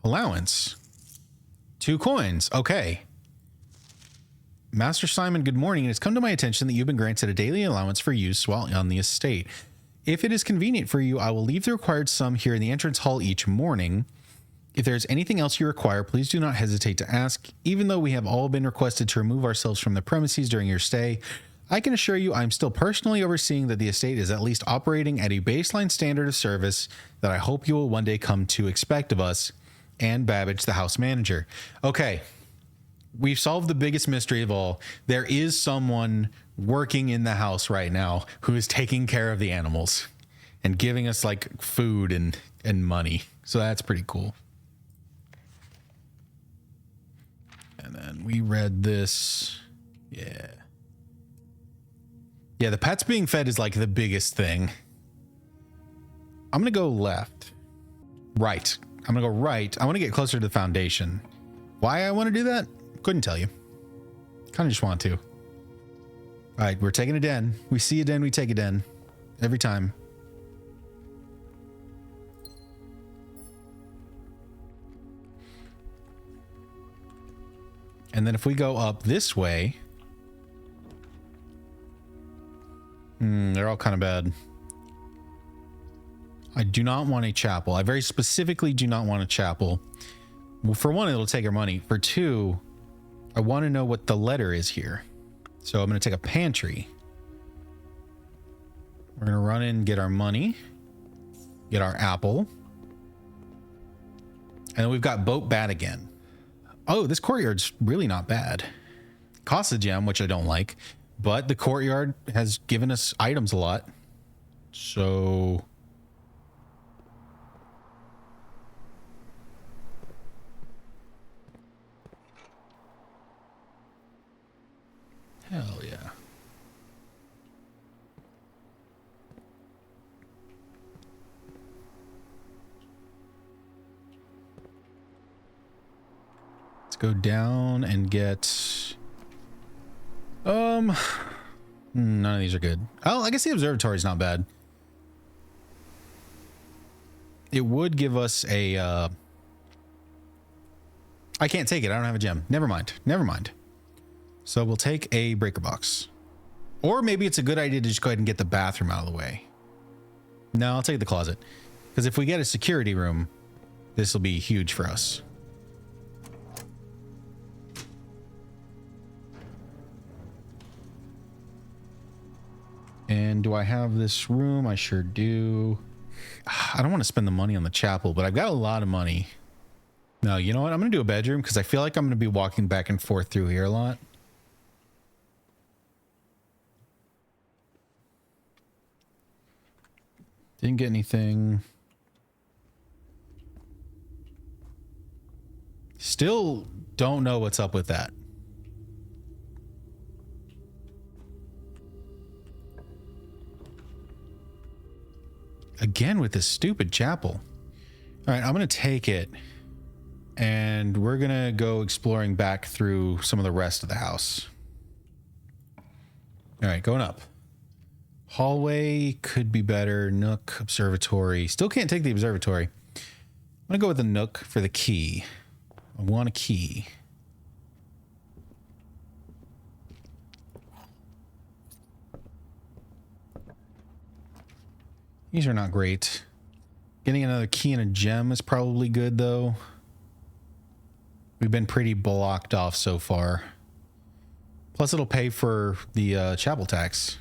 Allowance. 2 coins. Okay. Master Simon, good morning. It has come to my attention that you've been granted a daily allowance for use while on the estate. If it is convenient for you, I will leave the required sum here in the entrance hall each morning. If there's anything else you require, please do not hesitate to ask. Even though we have all been requested to remove ourselves from the premises during your stay, I can assure you I'm still personally overseeing that the estate is at least operating at a baseline standard of service that I hope you will one day come to expect of us. And Babbage, the house manager. Okay. We've solved the biggest mystery of all. There is someone working in the house right now who is taking care of the animals and giving us like food and money. So that's pretty cool. And then we read this. Yeah. Yeah, the pets being fed is like the biggest thing. I'm going to go left. Right. I'm going to go right. I want to get closer to the foundation. Why I want to do that? Couldn't tell you. Kind of just want to. All right, we're taking a den. We see a den, we take a den. Every time. And then if we go up this way... they're all kind of bad. I do not want a chapel. I very specifically do not want a chapel. Well, for one, it'll take our money. For two, I want to know what the letter is here. So I'm going to take a pantry. We're going to run in and get our money. Get our apple. And then we've got Boat Bat again. Oh, this courtyard's really not bad. Costs a gem, which I don't like. But the courtyard has given us items a lot. So... hell yeah. Let's go down and get... none of these are good. Oh, I guess the observatory is not bad. It would give us a... I can't take it. I don't have a gem. Never mind. Never mind. So we'll take a breaker box. Or maybe it's a good idea to just go ahead and get the bathroom out of the way. No, I'll take the closet. Because if we get a security room, this will be huge for us. And do I have this room? I sure do. I don't want to spend the money on the chapel, but I've got a lot of money. No, you know what? I'm going to do a bedroom because I feel like I'm going to be walking back and forth through here a lot. Didn't get anything. Still don't know what's up with that. Again with this stupid chapel. All right, I'm going to take it and we're going to go exploring back through some of the rest of the house. All right, going up. Hallway could be better. Nook, observatory. Still can't take the observatory. I'm going to go with the nook for the key. I want a key. These are not great. Getting another key and a gem is probably good, though. We've been pretty blocked off so far. Plus, it'll pay for the chapel tax.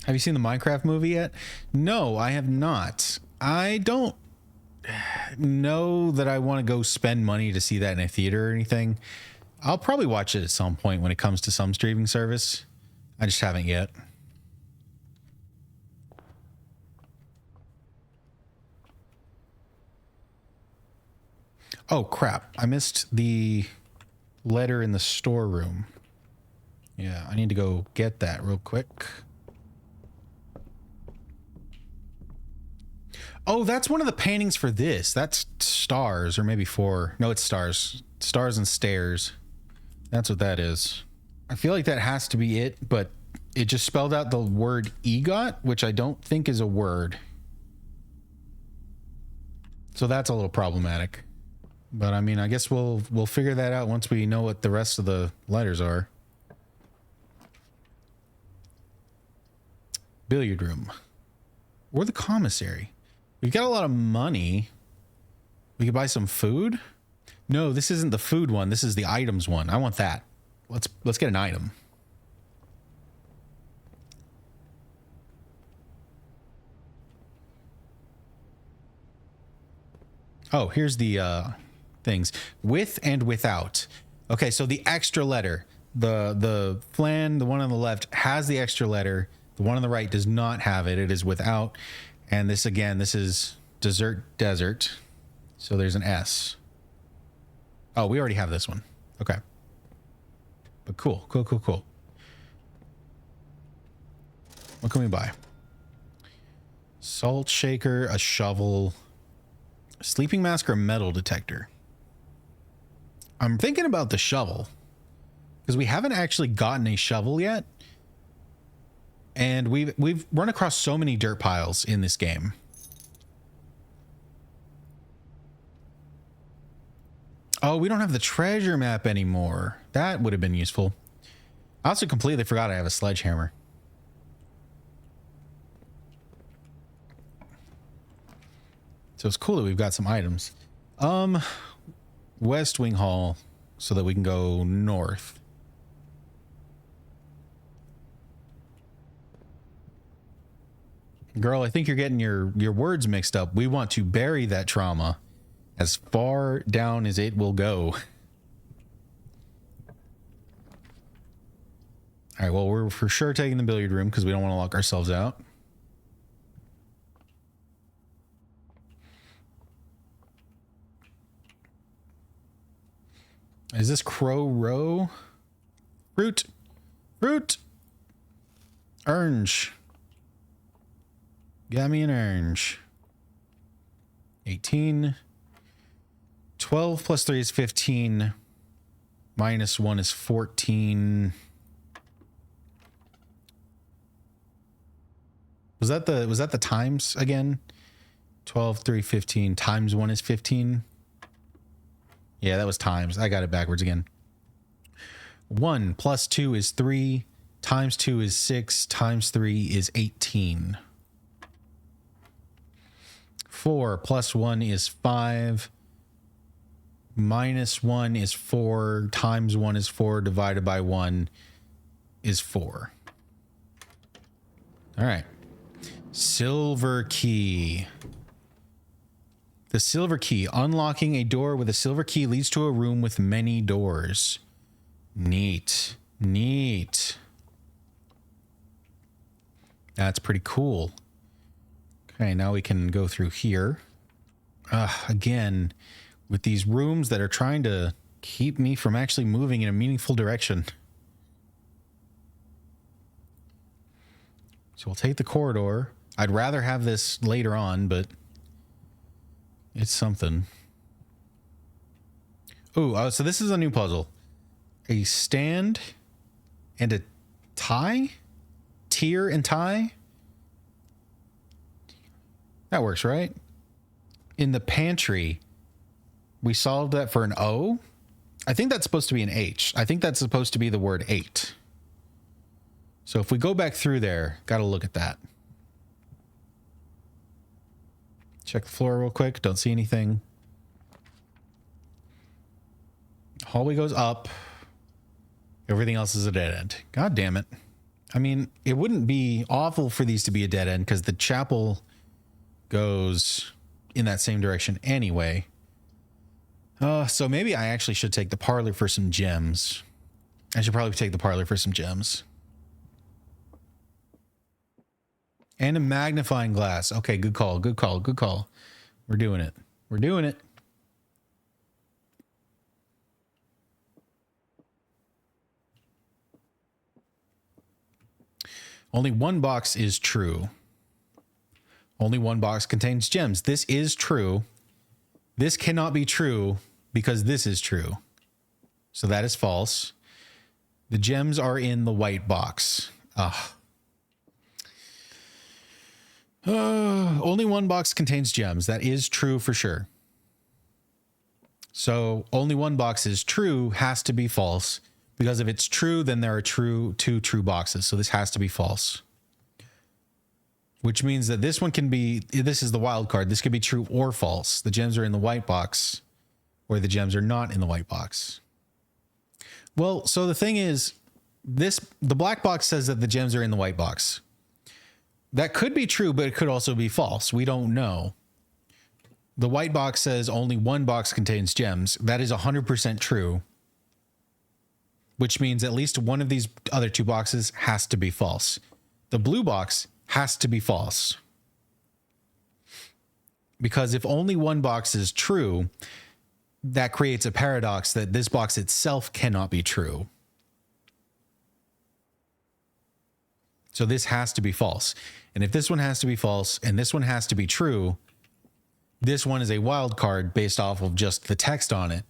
Have you seen the Minecraft movie yet? No, I have not. I don't know that I want to go spend money to see that in a theater or anything. I'll probably watch it at some point when it comes to some streaming service. I just haven't yet. Oh, crap. I missed the letter in the storeroom. Yeah, I need to go get that real quick. Oh, that's one of the paintings for this. That's stars, or maybe 4. No, it's stars. Stars and stairs. That's what that is. I feel like that has to be it, but it just spelled out the word EGOT, which I don't think is a word. So that's a little problematic. But I mean, I guess we'll figure that out once we know what the rest of the letters are. Billiard room. Or the commissary. We've got a lot of money. We could buy some food. No, this isn't the food one. This is the items one. I want that. Let's get an item. Oh, here's the things. With and without. Okay, so the extra letter. The flan, the one on the left, has the extra letter. The one on the right does not have it. It is without. And this, again, this is dessert desert. So there's an S. Oh, we already have this one. Okay. But cool. Cool, cool, cool. What can we buy? Salt shaker, a shovel, a sleeping mask, or a metal detector. I'm thinking about the shovel because we haven't actually gotten a shovel yet. And we've run across so many dirt piles in this game. Oh, we don't have the treasure map anymore. That would have been useful. I also completely forgot I have a sledgehammer. So it's cool that we've got some items. West Wing Hall so that we can go north. Girl, I think you're getting your words mixed up. We want to bury that trauma as far down as it will go. All right, well, we're for sure taking the billiard room because we don't want to lock ourselves out. Is this Crow Row? Fruit. Fruit. Orange. Got me an orange. 18. 12 plus 3 is 15. Minus 1 is 14. Was that the times again? 12, 3, 15. Times 1 is 15. Yeah, that was times. I got it backwards again. 1 plus 2 is 3. Times 2 is 6. Times 3 is 18. 4 plus 1 is 5. Minus 1 is 4. Times 1 is 4. Divided by 1 is 4. All right. Silver key. The silver key. Unlocking a door with a silver key leads to a room with many doors. Neat. Neat. That's pretty cool. Okay, now we can go through here. Again, with these rooms that are trying to keep me from actually moving in a meaningful direction. So we'll take the corridor. I'd rather have this later on, but it's something. Oh, so this is a new puzzle. A stand and a tie? Tier and tie? That works, right? In the pantry, we solved that for an O. I think that's supposed to be an H. I think that's supposed to be the word 8. So if we go back through there, got to look at that. Check the floor real quick. Don't see anything. Hallway goes up. Everything else is a dead end. God damn it. I mean, it wouldn't be awful for these to be a dead end because the chapel goes in that same direction anyway. So maybe I actually should take the parlor for some gems. I should probably take the parlor for some gems. And a magnifying glass. Okay, good call, good call, good call. We're doing it. We're doing it. Only one box is true. Only one box contains gems. This is true. This cannot be true because this is true. So that is false. The gems are in the white box. Only one box contains gems. That is true for sure. So only one box is true has to be false, because if it's true, then there are two true boxes. So this has to be false, which means that this one can be, this is the wild card. This could be true or false. The gems are in the white box, or the gems are not in the white box. Well, so the thing is, the black box says that the gems are in the white box. That could be true, but it could also be false. We don't know. The white box says only one box contains gems. That is 100% true, which means at least one of these other two boxes has to be false. The blue box has to be false, because if only one box is true, that creates a paradox that this box itself cannot be true. So this has to be false. And if this one has to be false and this one has to be true, this one is a wild card based off of just the text on it.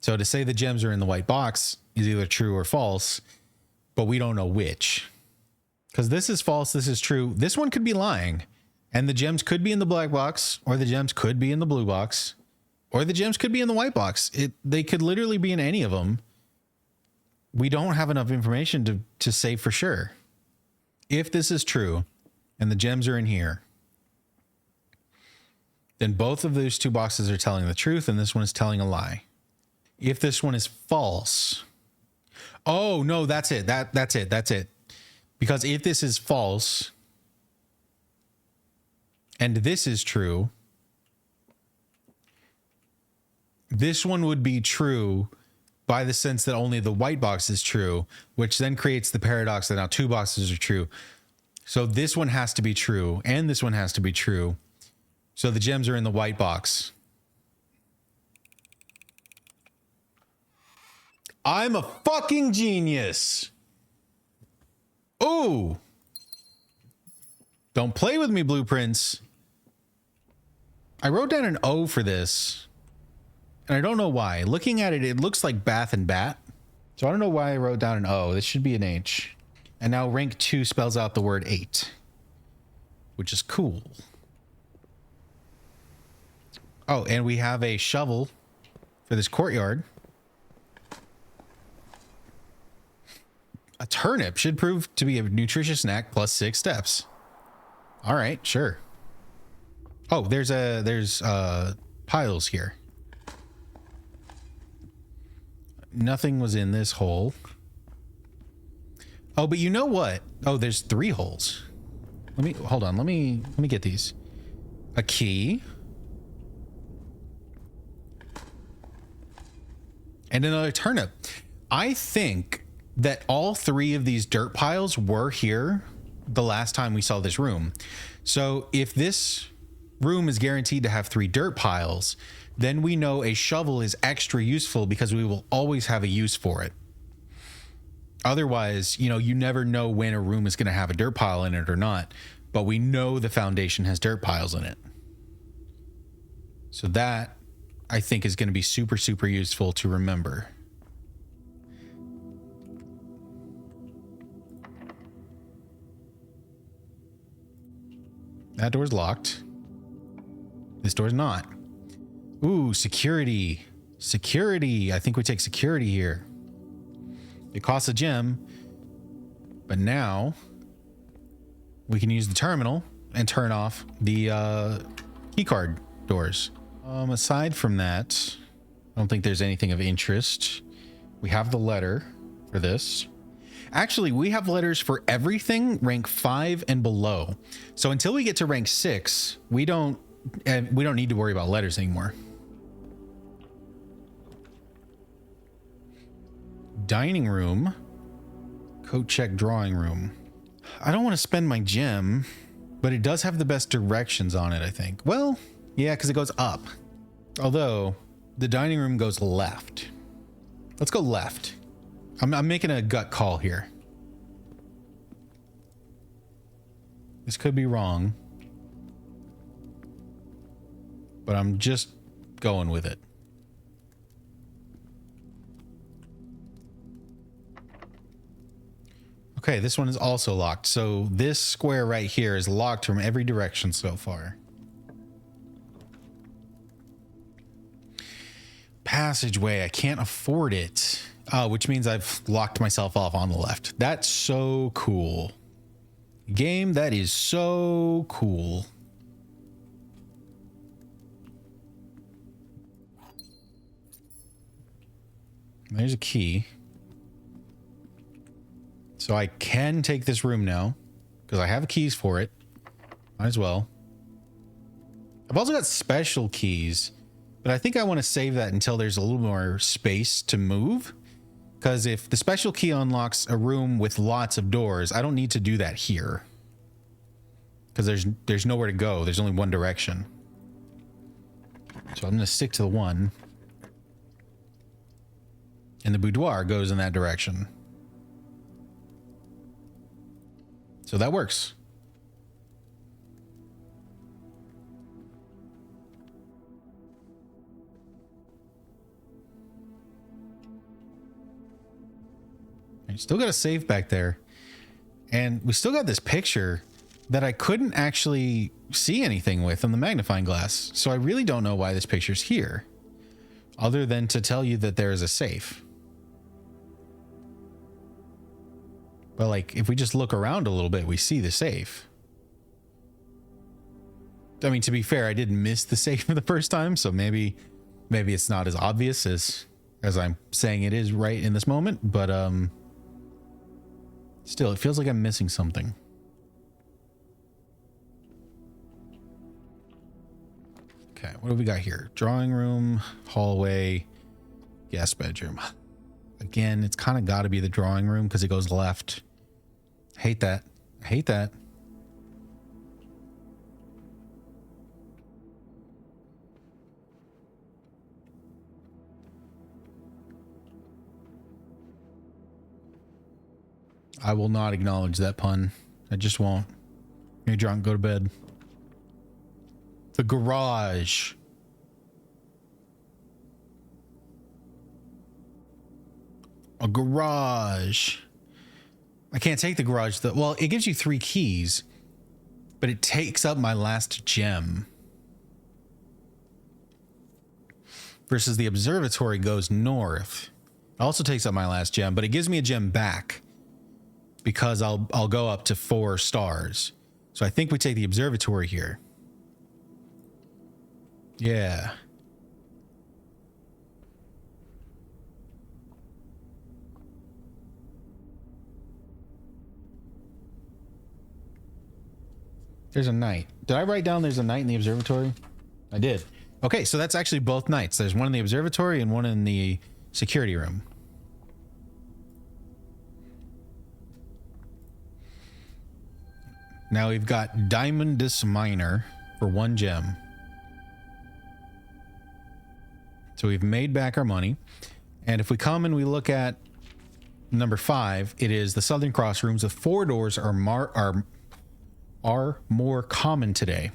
So to say the gems are in the white box is either true or false, but we don't know which. Because this is false, this is true. This one could be lying. And the gems could be in the black box, or the gems could be in the blue box, or the gems could be in the white box. They could literally be in any of them. We don't have enough information to say for sure. If this is true and the gems are in here, then both of those two boxes are telling the truth and this one is telling a lie. If this one is false, oh no, that's it. That's it. Because if this is false and this is true, this one would be true by the sense that only the white box is true, which then creates the paradox that now two boxes are true. So this one has to be true and this one has to be true. So the gems are in the white box. I'm a fucking genius. Ooh. Don't play with me, Blueprints. I wrote down an O for this, and I don't know why. Looking at it, it looks like Bath and Bat. So I don't know why I wrote down an O. This should be an H. And now rank 2 spells out the word 8, which is cool. Oh, and we have a shovel for this courtyard. A turnip should prove to be a nutritious snack plus 6 steps. All right, sure. Oh, there's piles here. Nothing was in this hole. Oh, but you know what? Oh, there's 3 holes. Hold on. Let me get these. A key. And another turnip. I think that all 3 of these dirt piles were here the last time we saw this room. So if this room is guaranteed to have 3 dirt piles, then we know a shovel is extra useful because we will always have a use for it. Otherwise, you know, you never know when a room is going to have a dirt pile in it or not, but we know the foundation has dirt piles in it. So that, I think, is going to be super, super useful to remember. That door's locked. This door's not. Ooh, security. Security. I think we take security here. It costs a gem, but now we can use the terminal and turn off the keycard doors. Aside from that, I don't think there's anything of interest. We have the letter for this. Actually, we have letters for everything rank 5 and below. So until we get to rank 6, we don't need to worry about letters anymore. Dining room. Coat check drawing room. I don't want to spend my gem, but it does have the best directions on it, I think. Well, yeah, because it goes up. Although the dining room goes left. Let's go left. I'm making a gut call here. This could be wrong, but I'm just going with it. Okay, this one is also locked. So this square right here is locked from every direction so far. Passageway, I can't afford it. Which means I've locked myself off on the left. That's so cool. Game, that is so cool. There's a key. So I can take this room now because I have keys for it. Might as well. I've also got special keys, but I think I want to save that until there's a little more space to move. Because if the special key unlocks a room with lots of doors, I don't need to do that here. Because there's nowhere to go. There's only one direction. So I'm going to stick to the one. And the boudoir goes in that direction. So that works. Still got a safe back there. And we still got this picture that I couldn't actually see anything with on the magnifying glass. So I really don't know why this picture's here. Other than to tell you that there is a safe. But like, if we just look around a little bit, we see the safe. I mean, to be fair, I did miss the safe for the first time. So maybe it's not as obvious as I'm saying it is right in this moment. But, still, it feels like I'm missing something. Okay, what do we got here? Drawing room, hallway, guest bedroom. Again, it's kind of got to be the drawing room because it goes left. Hate that. Hate that. I will not acknowledge that pun. I just won't. You're drunk, go to bed. The garage. A garage. I can't take the garage though. Well, it gives you 3 keys, but it takes up my last gem. Versus the observatory goes north. It also takes up my last gem, but it gives me a gem back. Because I'll go up to 4 stars. So I think we take the observatory here. Yeah. There's a night. Did I write down there's a night in the observatory? I did. Okay, so that's actually both nights. There's one in the observatory and one in the security room. Now we've got Diamondus Miner for 1 gem. So we've made back our money. And if we come and we look at number 5, it is the Southern Cross rooms. The 4 doors are more common today,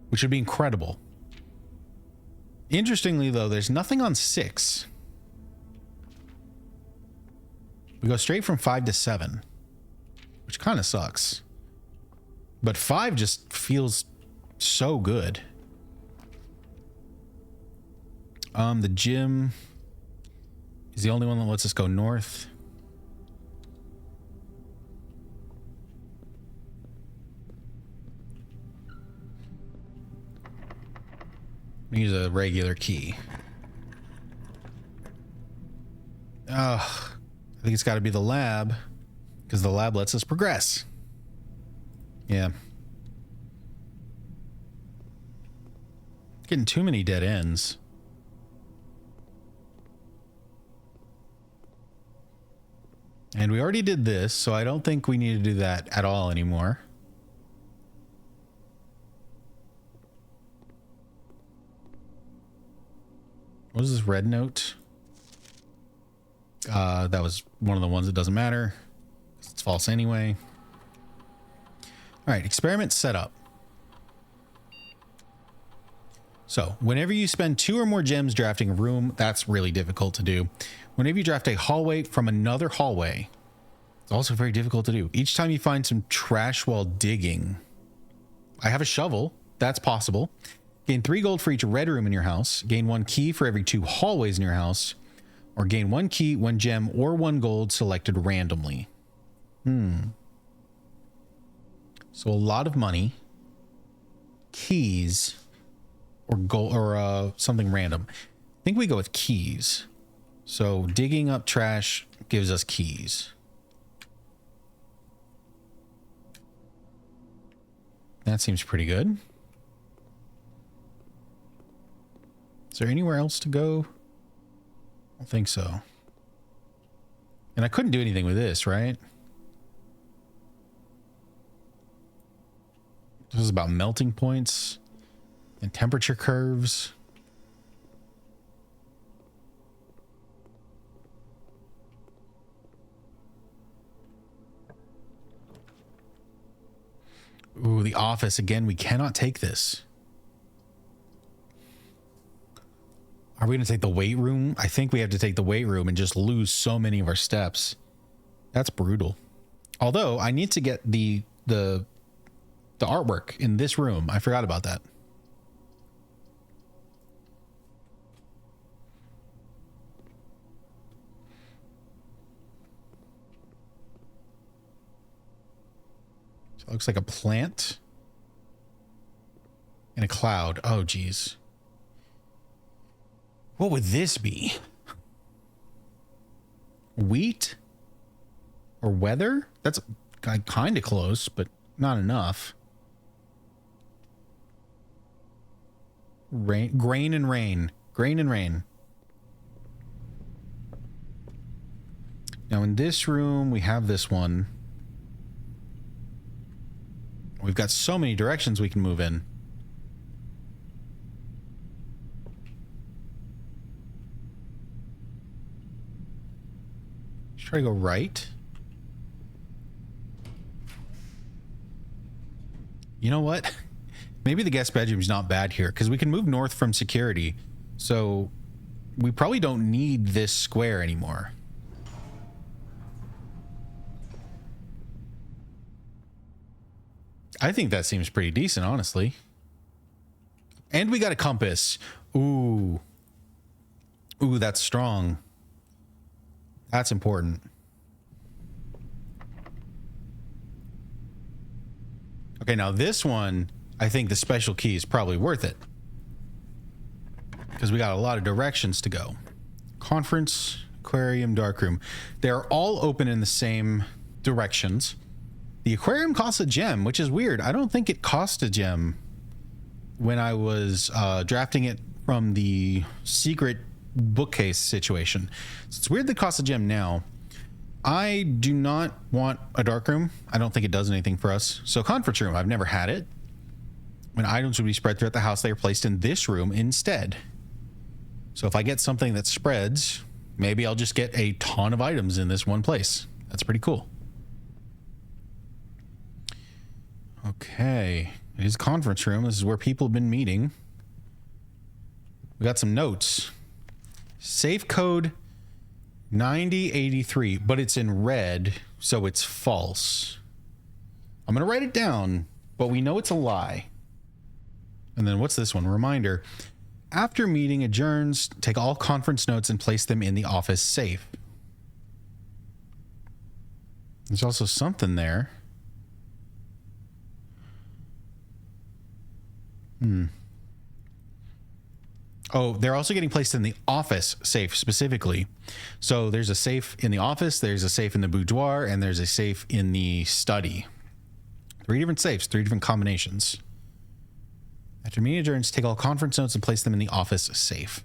which would be incredible. Interestingly, though, there's nothing on 6. We go straight from 5 to 7, which kind of sucks. But 5 just feels so good. The gym is the only one that lets us go north. Use a regular key. I think it's got to be the lab, because the lab lets us progress. Yeah. Getting too many dead ends. And we already did this, so I don't think we need to do that at all anymore. What was this red note? That was one of the ones that doesn't matter. It's false anyway. All right, experiment setup. So whenever you spend 2 or more gems drafting a room, that's really difficult to do. Whenever you draft a hallway from another hallway, It's also very difficult to do. Each time you find some trash while digging. I have a shovel. That's possible. Gain 3 gold for each red room in your house. Gain 1 key for every 2 hallways in your house. Or gain 1 key, 1 gem, or 1 gold selected randomly. So a lot of money. Keys. Or gold, or something random. I think we go with keys. So digging up trash gives us keys. That seems pretty good. Is there anywhere else to go? I don't think so. And I couldn't do anything with this, right? This is about melting points and temperature curves. Ooh, the office. Again, we cannot take this. Are we going to take the weight room? I think we have to take the weight room and just lose so many of our steps. That's brutal. Although, I need to get the artwork in this room. I forgot about that. So it looks like a plant and a cloud. Oh, geez. What would this be? Wheat? Or weather? That's kind of close, but not enough. Rain, grain and rain. Grain and rain. Now in this room, we have this one. We've got so many directions we can move in. Let's try to go right. You know what? Maybe the guest bedroom's not bad here because we can move north from security. So we probably don't need this square anymore. I think that seems pretty decent, honestly. And we got a compass. Ooh. Ooh, that's strong. That's important. Okay, now this one, I think the special key is probably worth it. Because we got a lot of directions to go. Conference, aquarium, darkroom. They're all open in the same directions. The aquarium costs a gem, which is weird. I don't think it cost a gem when I was drafting it from the secret bookcase situation. So it's weird that it costs a gem now. I do not want a darkroom. I don't think it does anything for us. So conference room, I've never had it. When items would be spread throughout the house, they are placed in this room instead. So if I get something that spreads, maybe I'll just get a ton of items in this one place. That's pretty cool. Okay, it is conference room. This is where people have been meeting. We got some notes. Safe code 9083, but it's in red, so it's false. I'm going to write it down, but we know it's a lie. And then what's this one? Reminder. After meeting adjourns, take all conference notes and place them in the office safe. There's also something there. Oh, they're also getting placed in the office safe specifically. So there's a safe in the office, there's a safe in the boudoir, and there's a safe in the study. 3 different safes, 3 different combinations. After meeting adjourns, take all conference notes and place them in the office safe.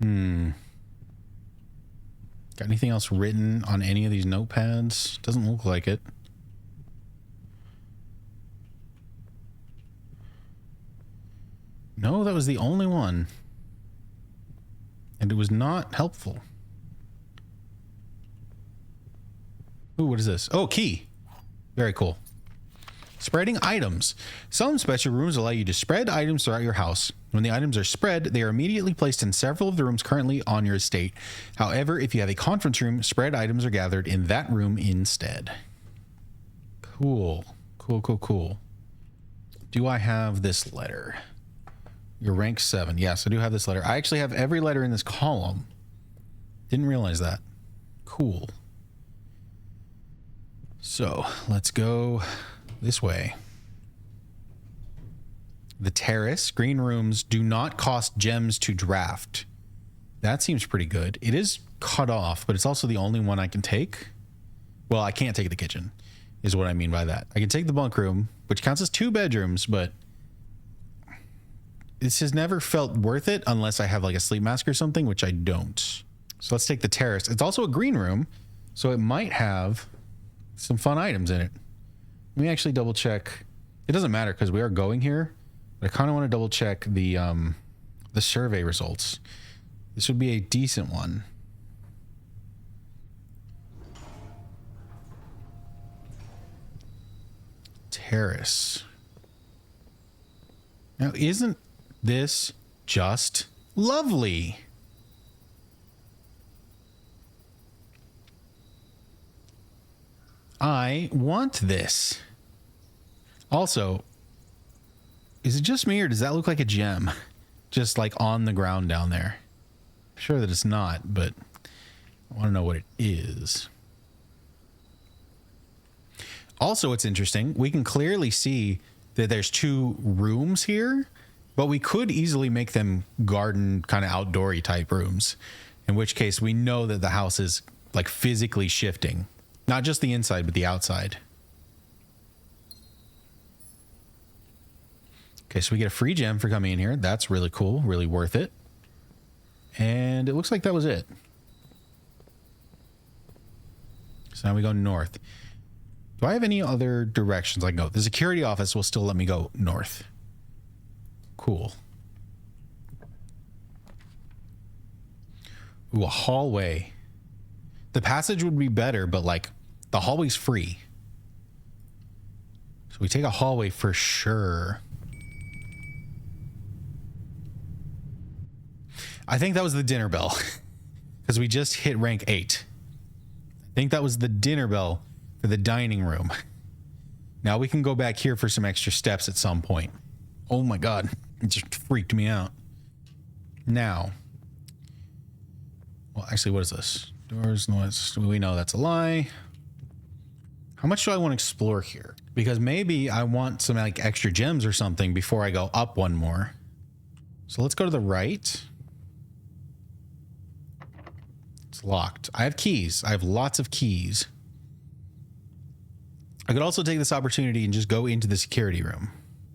Got anything else written on any of these notepads? Doesn't look like it. No, that was the only one. And it was not helpful. Ooh, what is this? Oh, key. Very cool. Spreading items. Some special rooms allow you to spread items throughout your house. When the items are spread, they are immediately placed in several of the rooms currently on your estate. However, if you have a conference room, spread items are gathered in that room instead. Cool. Cool. Do I have this letter? You're rank 7. Yes, I do have this letter. I actually have every letter in this column. Didn't realize that. Cool. So, let's go this way. The terrace. Green rooms do not cost gems to draft. That seems pretty good. It is cut off, but it's also the only one I can take. Well, I can't take the kitchen, is what I mean by that. I can take the bunk room, which counts as 2 bedrooms, but this has never felt worth it unless I have like a sleep mask or something, which I don't. So let's take the terrace. It's also a green room, so it might have some fun items in it. Let me actually double check. It doesn't matter because we are going here, but I kind of want to double check the survey results. This would be a decent one. Terrace. Now, isn't this just lovely? I want this. Also, is it just me or does that look like a gem? Just like on the ground down there. I'm sure that it's not, but I want to know what it is. Also, it's interesting. We can clearly see that there's 2 rooms here, but we could easily make them garden kind of outdoory type rooms, in which case we know that the house is like physically shifting, not just the inside, but the outside. Okay, so we get a free gem for coming in here. That's really cool, really worth it. And it looks like that was it. So now we go north. Do I have any other directions I can go? The security office will still let me go north. Cool. Ooh, a hallway. The passage would be better, but like the hallway's free. So we take a hallway for sure. I think that was the dinner bell because we just hit rank 8. I think that was the dinner bell for the dining room. Now we can go back here for some extra steps at some point. Oh my God, it just freaked me out. Now, well, actually, what is this? Doors, noise. We know that's a lie. How much do I want to explore here? Because maybe I want some like extra gems or something before I go up one more. So let's go to the right. It's locked. I have keys. I have lots of keys. I could also take this opportunity and just go into the security room,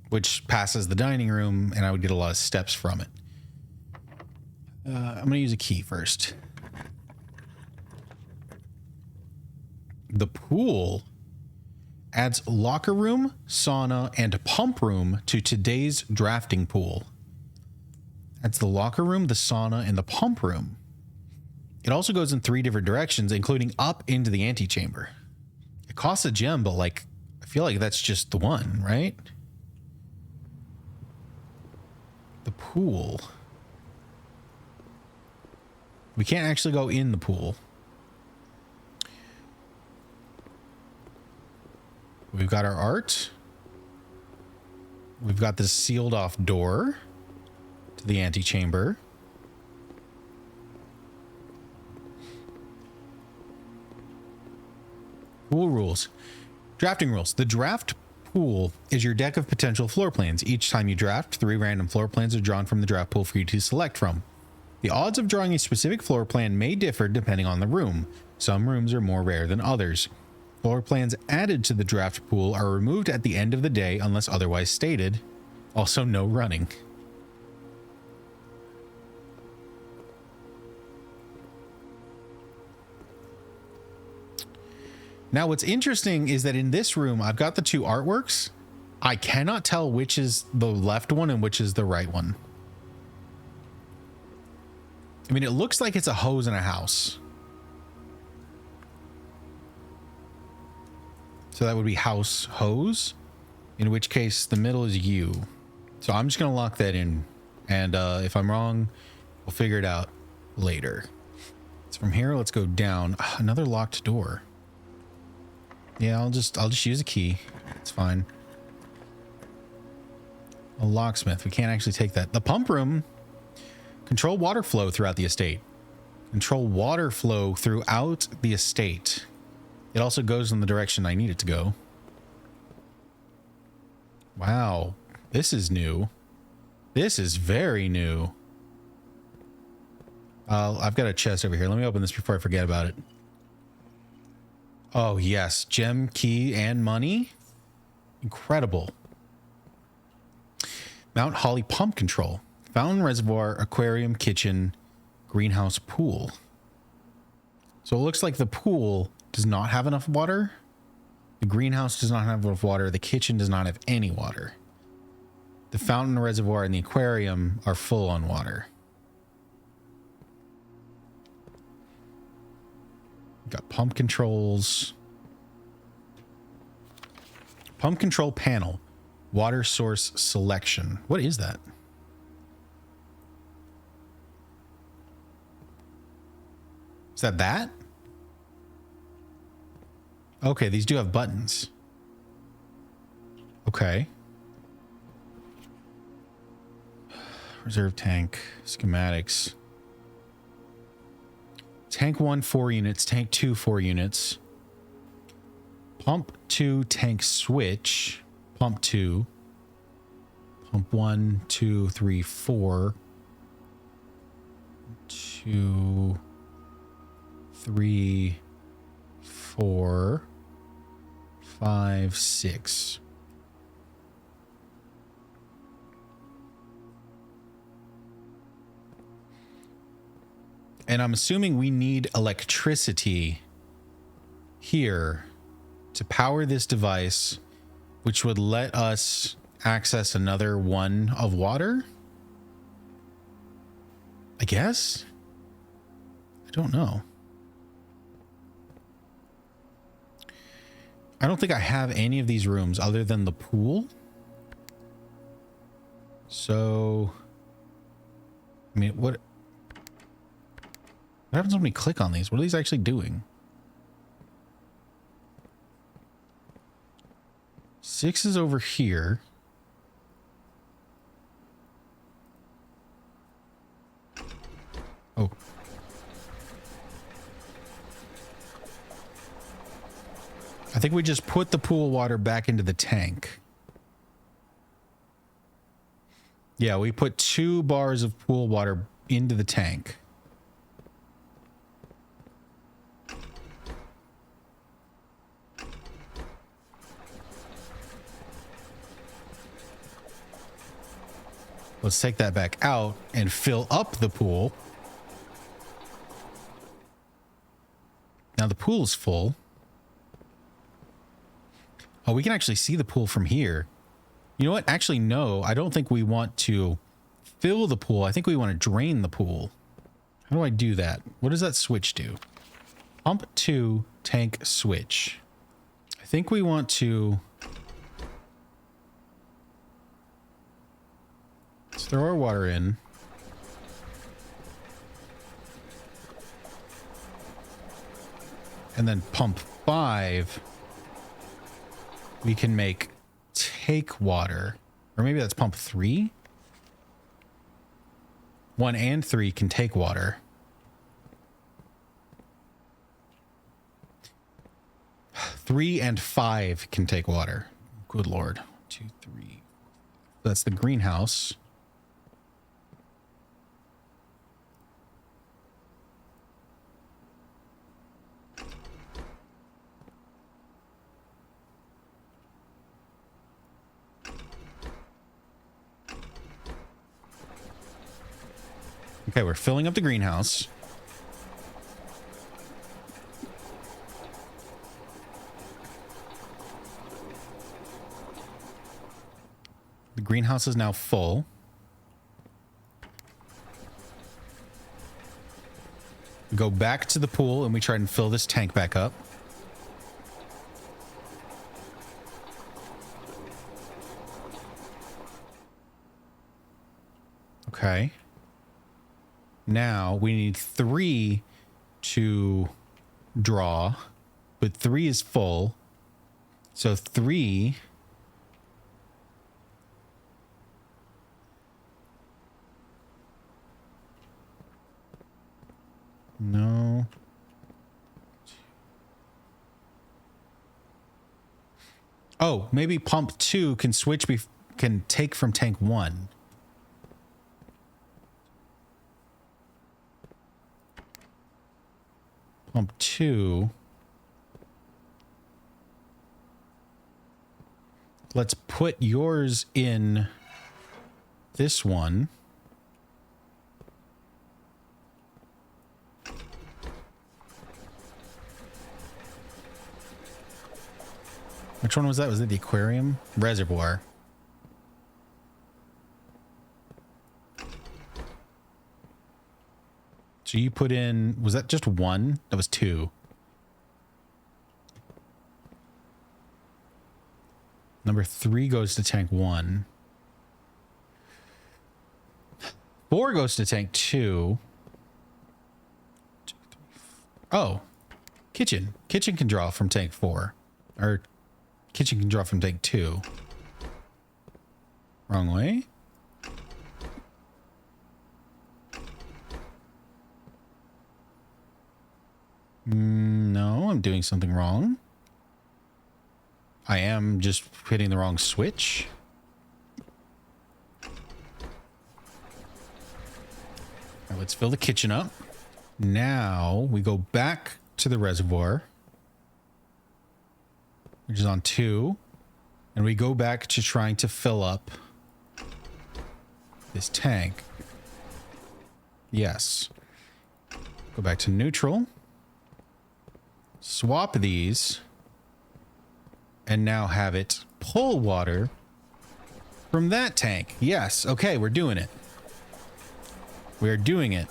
which passes the dining room, and I would get a lot of steps from it. I'm going to use a key first. The pool adds locker room, sauna, and pump room to today's drafting pool. That's the locker room, the sauna, and the pump room. It also goes in 3 different directions, including up into the antechamber. It costs a gem, but like, I feel like that's just the one, right? The pool. We can't actually go in the pool. We've got our art. We've got this sealed off door to the antechamber. Pool rules. Drafting rules. The draft pool is your deck of potential floor plans. Each time you draft, 3 random floor plans are drawn from the draft pool for you to select from. The odds of drawing a specific floor plan may differ depending on the room. Some rooms are more rare than others. Floor plans added to the draft pool are removed at the end of the day unless otherwise stated. Also, no running. Now, what's interesting is that in this room, I've got the 2 artworks. I cannot tell which is the left one and which is the right one. I mean, it looks like it's a hose in a house. So that would be house hose, in which case the middle is you. So I'm just going to lock that in And if I'm wrong, we'll figure it out later. So from here, let's go down. Another locked door. Yeah, I'll just use a key. It's fine. A locksmith. We can't actually take that. The pump room. Control water flow throughout the estate. Control water flow throughout the estate. It also goes in the direction I need it to go. Wow. This is new. This is very new. I've got a chest over here. Let me open this before I forget about it. Oh, yes. Gem, key, and money. Incredible. Mount Holly pump control. Fountain, reservoir, aquarium, kitchen, greenhouse, pool. So it looks like the pool does not have enough water. The greenhouse does not have enough water. The kitchen does not have any water. The fountain, reservoir, and the aquarium are full on water. Got pump controls. Pump control panel. Water source selection. What is that? Is that? Okay, these do have buttons. Okay. Reserve tank. Schematics. Tank 1, 4 units. Tank 2, 4 units. Pump 2, tank switch. Pump 2. Pump 1, 2, 3, 4. 2, 3, 4, 5, 6. And I'm assuming we need electricity here to power this device, which would let us access another one of water. I guess? I don't know. I don't think I have any of these rooms other than the pool. So, I mean, what happens when we click on these? What are these actually doing? 6 is over here. Oh. I think we just put the pool water back into the tank. Yeah, we put 2 bars of pool water into the tank. Let's take that back out and fill up the pool. Now the pool's full. Oh, we can actually see the pool from here. You know what? Actually, no, I don't think we want to fill the pool. I think we want to drain the pool. How do I do that? What does that switch do? Pump 2, tank switch. I think we want to... Let's throw our water in. And then pump 5. We can make take water. Or maybe that's pump 3. 1 and 3 can take water. 3 and 5 can take water. Good Lord. 2, 3. That's the greenhouse. Okay, we're filling up the greenhouse. The greenhouse is now full. We go back to the pool and we try and fill this tank back up. Okay. Now we need 3 to draw, but 3 is full. So 3. No. Oh, maybe pump 2 can switch, can take from tank 1. Pump 2. Let's put yours in this one. Which one was that? Was it the aquarium? Reservoir. So you put in, was that just 1? That was 2. Number 3 goes to tank 1. 4 goes to tank 2. Oh, kitchen. Kitchen can draw from tank 4. Or kitchen can draw from tank 2. Wrong way. No, I'm doing something wrong. I am just hitting the wrong switch. Right, let's fill the kitchen up. Now we go back to the reservoir, which is on 2. And we go back to trying to fill up this tank. Yes. Go back to neutral. Swap these. And now have it pull water from that tank. Yes. Okay, we're doing it. We're doing it.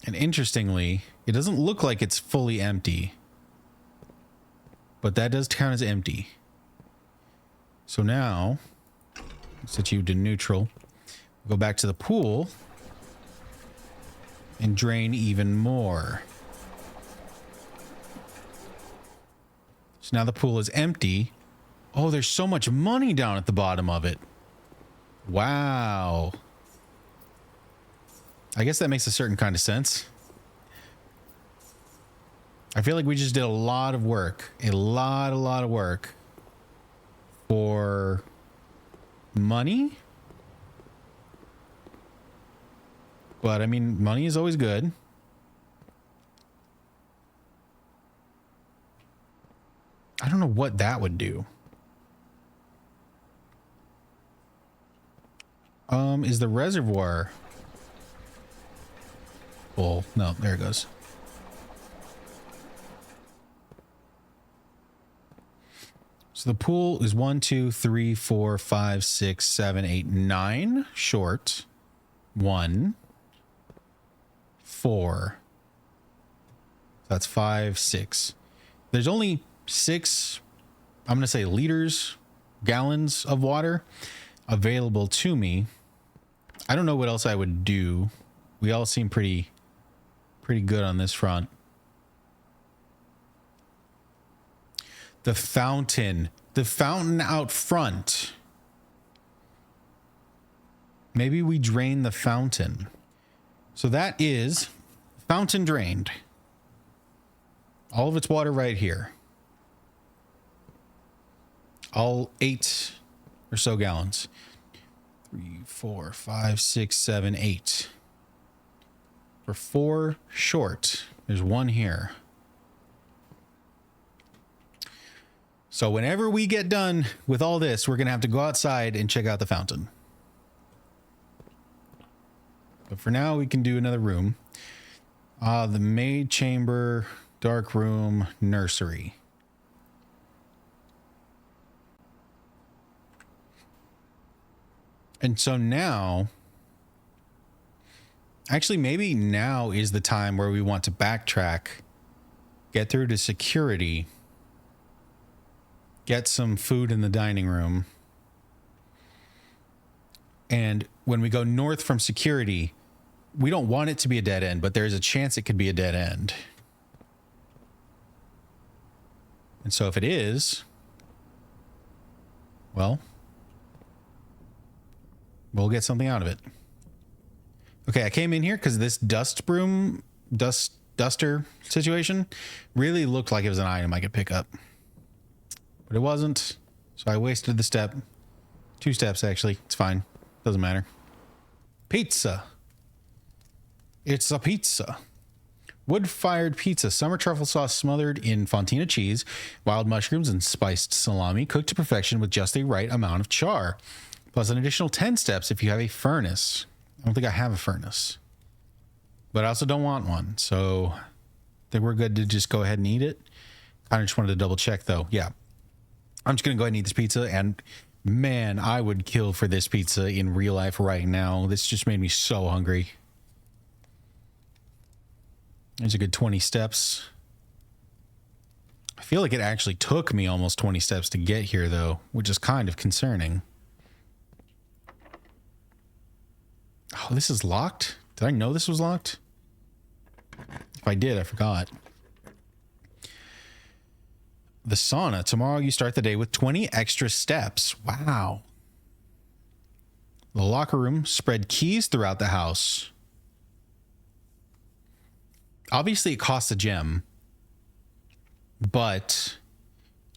And interestingly, it doesn't look like it's fully empty. But that does count as empty. So now, set you to neutral. Go back to the pool. And drain even more. So now the pool is empty. Oh, there's so much money down at the bottom of it. Wow. I guess that makes a certain kind of sense. I feel like we just did a lot of work. A lot of work. For money? But, I mean, money is always good. I don't know what that would do. Is the reservoir full? No, there it goes. So the pool is 1, 2, 3, 4, 5, 6, 7, 8, 9 short. 1, 4. That's 5, 6. There's only 6, I'm going to say liters, gallons of water available to me. I don't know what else I would do. We all seem pretty good on this front. The fountain out front. Maybe we drain the fountain. So that is fountain drained. All of its water right here. All 8 or so gallons. 3, 4, 5, 6, 7, 8. We're 4 short. There's 1 here. So whenever we get done with all this, we're going to have to go outside and check out the fountain. But for now, we can do another room. The maid chamber, dark room, nursery. And so now, actually, maybe now is the time where we want to backtrack, get through to security, get some food in the dining room, And when we go north from security, we don't want it to be a dead end, but there's a chance it could be a dead end. And so if it is, well, we'll get something out of it. Okay, I came in here because this duster situation really looked like it was an item I could pick up. But it wasn't, so I wasted the step. 2 steps, actually. It's fine. Doesn't matter. Pizza. It's a pizza. Wood-fired pizza. Summer truffle sauce smothered in fontina cheese, wild mushrooms, and spiced salami, cooked to perfection with just the right amount of char. Plus an additional 10 steps if you have a furnace. I don't think I have a furnace. But I also don't want one, so I think we're good to just go ahead and eat it. I just wanted to double check, though. Yeah. I'm just going to go ahead and eat this pizza, and man, I would kill for this pizza in real life right now. This just made me so hungry. There's a good 20 steps. I feel like it actually took me almost 20 steps to get here, though, which is kind of concerning. Oh, this is locked? Did I know this was locked? If I did, I forgot. The sauna. Tomorrow you start the day with 20 extra steps. Wow. The locker room. Spread keys throughout the house. Obviously, it costs a gem. But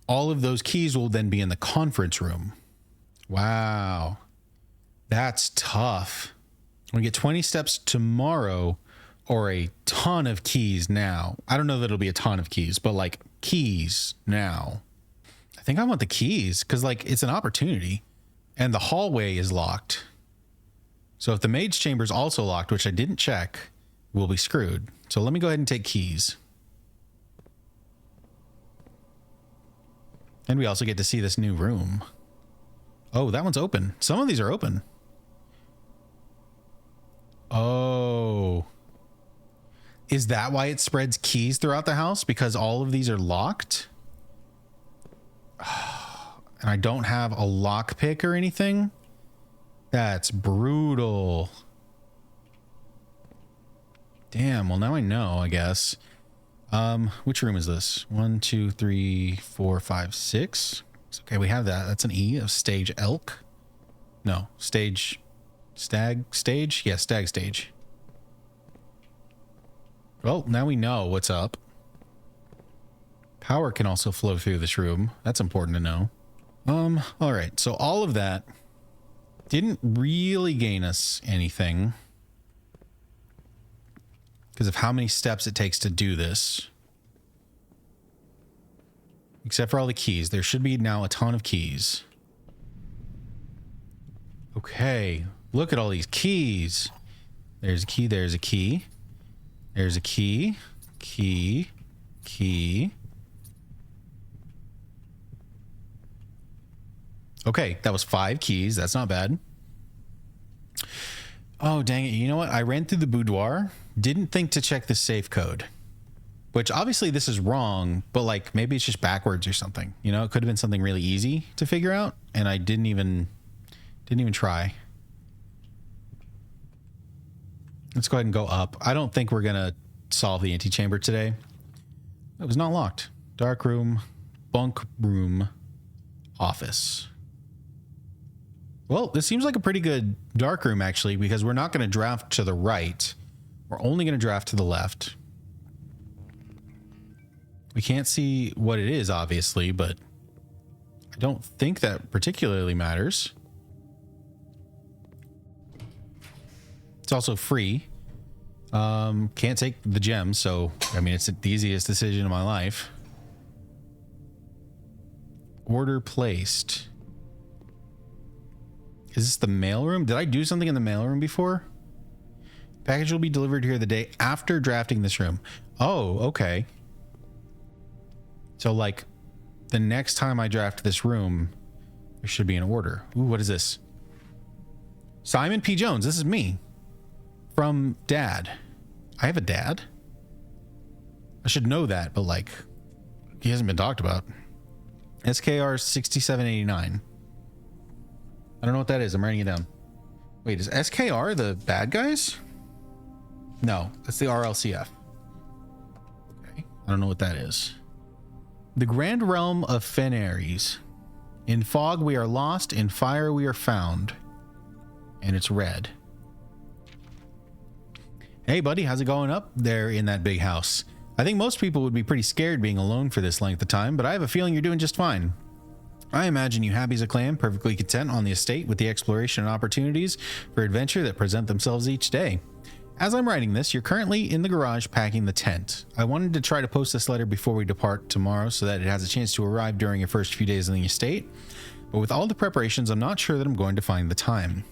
all of those keys will then be in the conference room. Wow. That's tough. We get 20 steps tomorrow or a ton of keys now. I don't know that it'll be a ton of keys, but like keys now. I think I want the keys because like it's an opportunity and the hallway is locked. So if the maid's chamber is also locked, which I didn't check, we'll be screwed. So let me go ahead and take keys. And we also get to see this new room. Oh, that one's open. Some of these are open. Oh. Is that why it spreads keys throughout the house? Because all of these are locked? And I don't have a lockpick or anything? That's brutal. Damn, well now I know, I guess. Which room is this? 1, 2, 3, 4, 5, 6. Okay, we have that. That's an E of stage elk. No, stage... Stag stage? Yeah, stag stage. Well, now we know what's up. Power can also flow through this room. That's important to know. All right. So all of that didn't really gain us anything because of how many steps it takes to do this. Except for all the keys. There should be now a ton of keys. Okay. Look at all these keys. There's a key. There's a key. There's a key. Key. Key. Okay, that was 5 keys. That's not bad. Oh, dang it. You know what? I ran through the boudoir. Didn't think to check the safe code. Which, obviously, this is wrong. But, like, maybe it's just backwards or something. You know, it could have been something really easy to figure out. And I didn't even try. Let's go ahead and go up. I don't think we're going to solve the antechamber today. It was not locked. Dark room, bunk room, office. Well, this seems like a pretty good dark room, actually, because we're not going to draft to the right. We're only going to draft to the left. We can't see what it is, obviously, but I don't think that particularly matters. It's also free. Can't take the gem, so I mean it's the easiest decision of my life. Order placed. Is this the mailroom? Did I do something in the mailroom before? Package will be delivered here the day after drafting this room. Oh, okay. So like the next time I draft this room, there should be an order. Ooh, what is this? Simon P. Jones. This is me. From Dad. I have a dad? I should know that, but like, he hasn't been talked about. SKR 6789. I don't know what that is. I'm writing it down. Wait, is SKR the bad guys? No, that's the RLCF. Okay, I don't know what that is. The Grand Realm of Fenares. In fog we are lost, in fire we are found. And it's red. Hey buddy, how's it going up there in that big house? I think most people would be pretty scared being alone for this length of time, but I have a feeling you're doing just fine. I imagine you happy as a clam, perfectly content on the estate with the exploration and opportunities for adventure that present themselves each day. As I'm writing this, you're currently in the garage packing the tent. I wanted to try to post this letter before we depart tomorrow so that it has a chance to arrive during your first few days on the estate, but with all the preparations, I'm not sure that I'm going to find the time.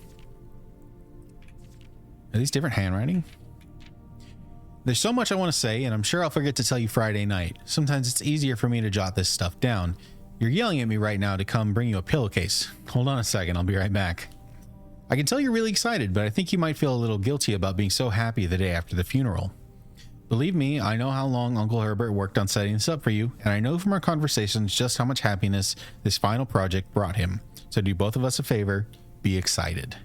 Are these different handwriting? There's so much I want to say, and I'm sure I'll forget to tell you Friday night. Sometimes it's easier for me to jot this stuff down. You're yelling at me right now to come bring you a pillowcase. Hold on a second, I'll be right back. I can tell you're really excited, but I think you might feel a little guilty about being so happy the day after the funeral. Believe me, I know how long Uncle Herbert worked on setting this up for you, and I know from our conversations just how much happiness this final project brought him. So do both of us a favor, be excited.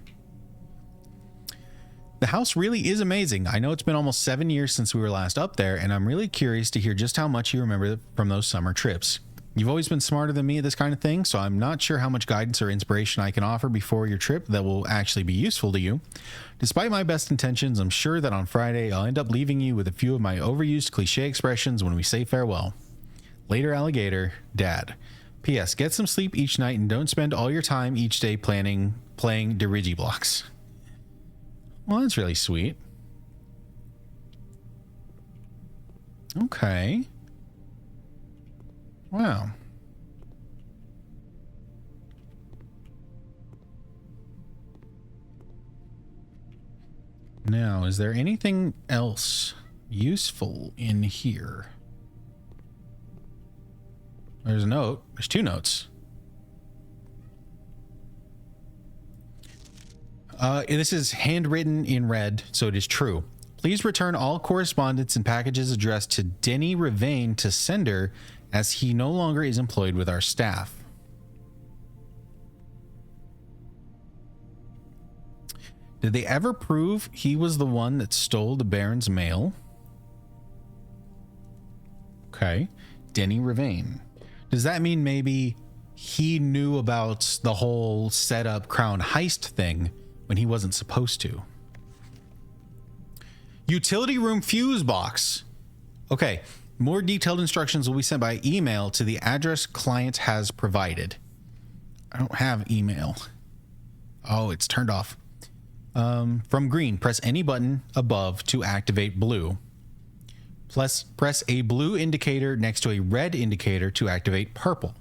The house really is amazing. I know it's been almost 7 years since we were last up there, and I'm really curious to hear just how much you remember from those summer trips. You've always been smarter than me at this kind of thing, so I'm not sure how much guidance or inspiration I can offer before your trip that will actually be useful to you. Despite my best intentions, I'm sure that on Friday I'll end up leaving you with a few of my overused cliche expressions when we say farewell. Later, alligator, Dad. P.S. Get some sleep each night and don't spend all your time each day playing Digiblocks. Well, that's really sweet. Okay. Wow. Now, is there anything else useful in here? There's a note. There's two notes. This is handwritten in red, so it is true. Please return all correspondence and packages addressed to Denny Ravain to sender, as he no longer is employed with our staff. Did they ever prove he was the one that stole the Baron's mail? Okay. Denny Ravain. Does that mean maybe he knew about the whole setup crown heist thing when he wasn't supposed to? Utility room fuse box. Okay. More detailed instructions will be sent by email to the address client has provided. I don't have email. Oh, it's turned off. From green, press any button above to activate blue. Plus, press a blue indicator next to a red indicator to activate purple.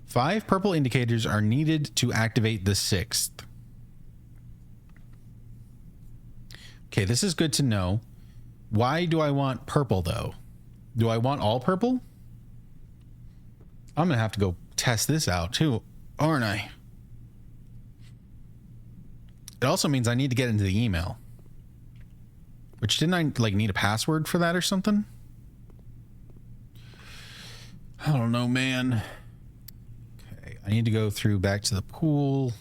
5 purple indicators are needed to activate the 6th. Okay, this is good to know. Why do I want purple, though? Do I want all purple? I'm going to have to go test this out, too, aren't I? It also means I need to get into the email. Which, didn't I, like, need a password for that or something? I don't know, man. Okay, I need to go through back to the pool.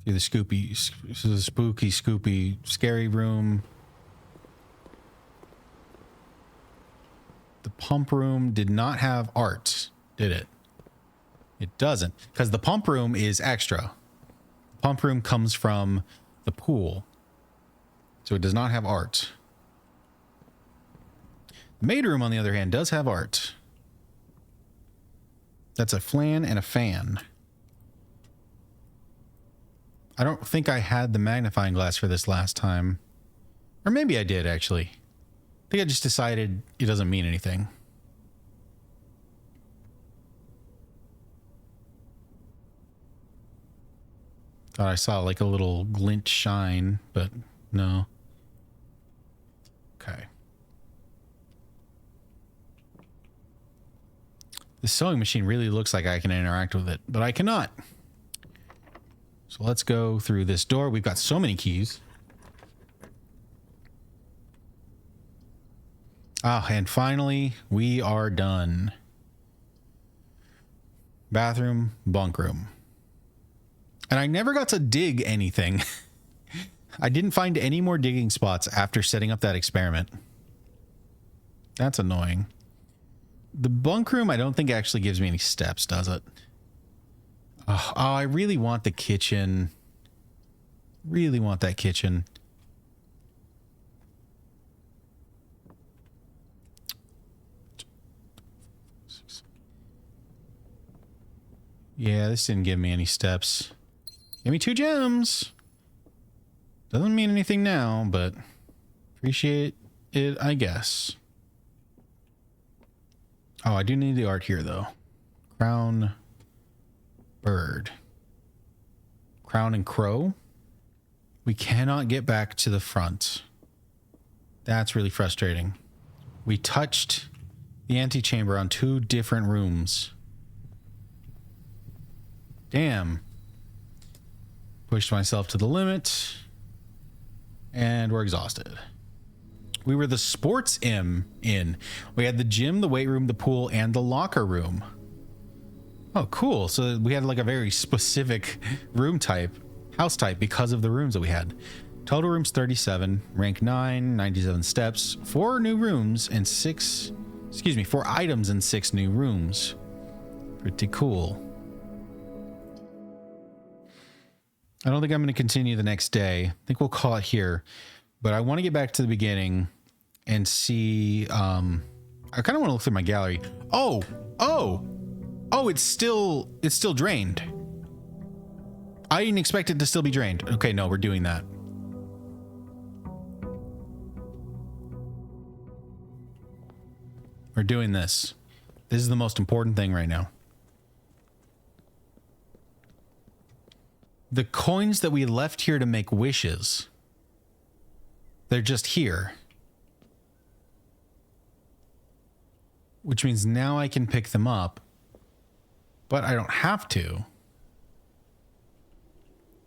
Through the spooky, scoopy, scary room. The pump room did not have art, did it? It doesn't, because the pump room is extra. The pump room comes from the pool, so it does not have art. The maid room, on the other hand, does have art. That's a flan and a fan. I don't think I had the magnifying glass for this last time. Or maybe I did, actually. I think I just decided it doesn't mean anything. Thought I saw like a little glint shine, but no. Okay. The sewing machine really looks like I can interact with it, but I cannot. So let's go through this door. We've got so many keys. Ah, and finally, we are done. Bathroom, bunk room. And I never got to dig anything. I didn't find any more digging spots after setting up that experiment. That's annoying. The bunk room, I don't think actually gives me any steps, does it? Oh, I really want the kitchen. Really want that kitchen. Yeah, this didn't give me any steps. Give me 2 gems. Doesn't mean anything now, but appreciate it, I guess. Oh, I do need the art here, though. Crown, bird. Crown and crow. We cannot get back to the front. That's really frustrating. We touched the antechamber on 2 different rooms. Damn. Pushed myself to the limit. And we're exhausted. We were the sports inn. We had the gym, the weight room, the pool, and the locker room. Oh, cool. So we had like a very specific room type, house type, because of the rooms that we had. Total rooms 37, rank 9, 97 steps, 4 new rooms, and 4 items and 6 new rooms. Pretty cool. I don't think I'm going to continue the next day. I think we'll call it here. But I want to get back to the beginning and see... I kind of want to look through my gallery. Oh, it's still drained. I didn't expect it to still be drained. Okay, no, we're doing that. We're doing this. This is the most important thing right now. The coins that we left here to make wishes, they're just here. Which means now I can pick them up, but I don't have to.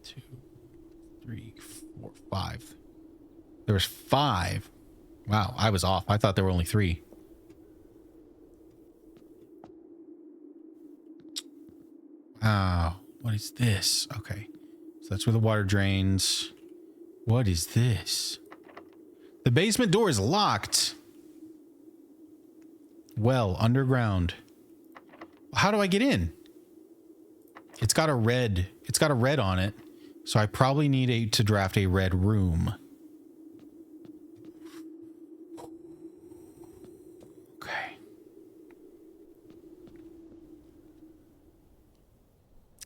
2, 3, 4, 5. There was 5. Wow, I was off. I thought there were only 3. Wow, what is this? Okay, so that's where the water drains. What is this? The basement door is locked. Well, underground. How do I get in? It's got a red on it. So I probably need to draft a red room. Okay.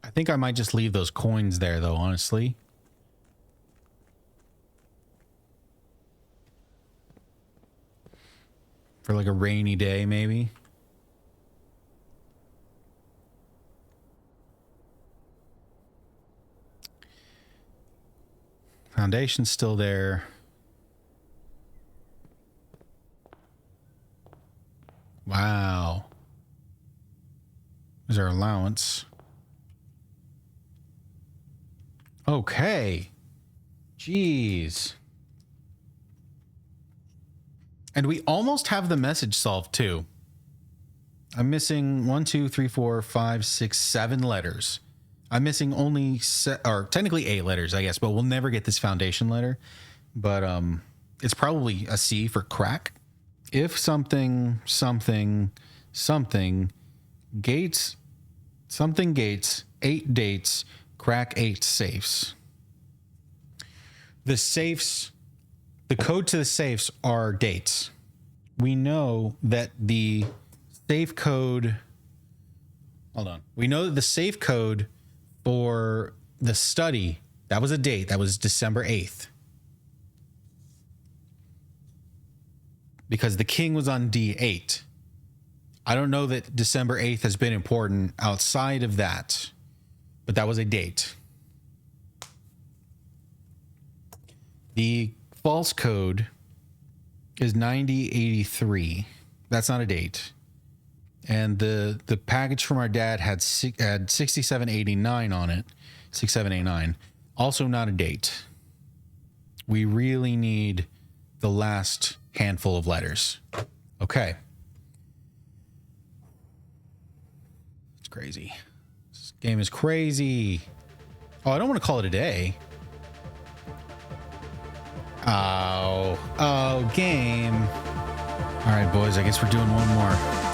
I think I might just leave those coins there though, honestly. For like a rainy day, maybe. Foundation's still there. Wow. There's our allowance. Okay. Jeez. And we almost have the message solved too. I'm missing 1, 2, 3, 4, 5, 6, 7 letters. I'm missing only or technically 8 letters, I guess, but we'll never get this foundation letter. But it's probably a C for crack. If something gates, 8 dates, crack 8 safes. The code to the safes are dates. We know that the safe code... Hold on. We know that the safe code for the study, that was a date. That was December 8th. Because the king was on D8. I don't know that December 8th has been important outside of that, but that was a date. The false code is 9083. That's not a date. And the package from our dad had 6789 on it. 6789. Also not a date. We really need the last handful of letters. Okay. It's crazy. This game is crazy. Oh, I don't want to call it a day. Oh, game. All right, boys, I guess we're doing one more.